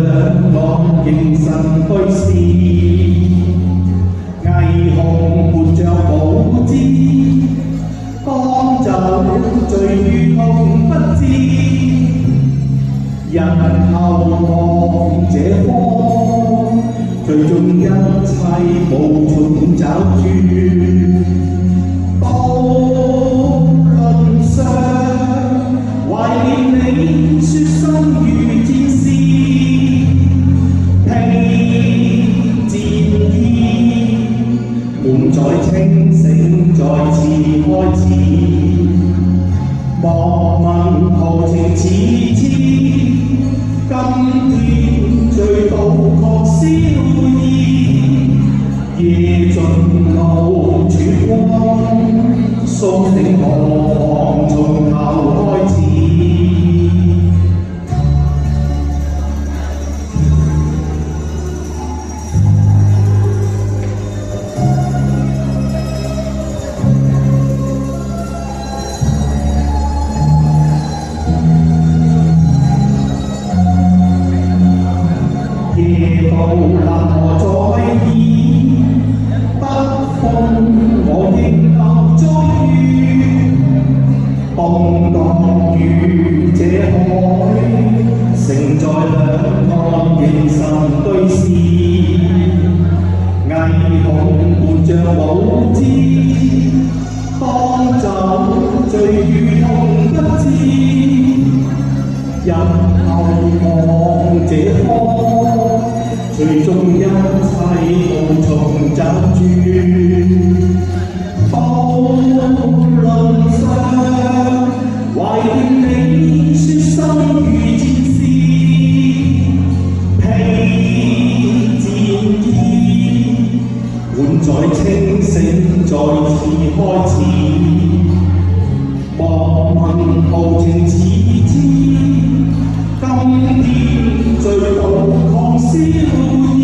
岸凝神對視，霓虹伴着舞姿，當酒醉如同不知，人後望這方，最終一切無從找住。滿載清醒再次開始，莫問豪情似痴，今天醉倒確消意，夜盡露曙光，蘇醒何妨從頭開始。夜渡南河再現，北風我仍留在於動盪於這海，盛載兩岸凝神對視，霓虹伴着舞姿，當酒醉如同不知，日後望這方，最終一切無從找住。渡輪上懷念你說心如戰士，披戰衣，滿載清醒再次開始，莫問豪情似痴，今天醉倒狂消意，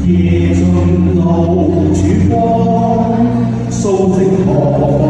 夜盡露曙光，蘇醒何妨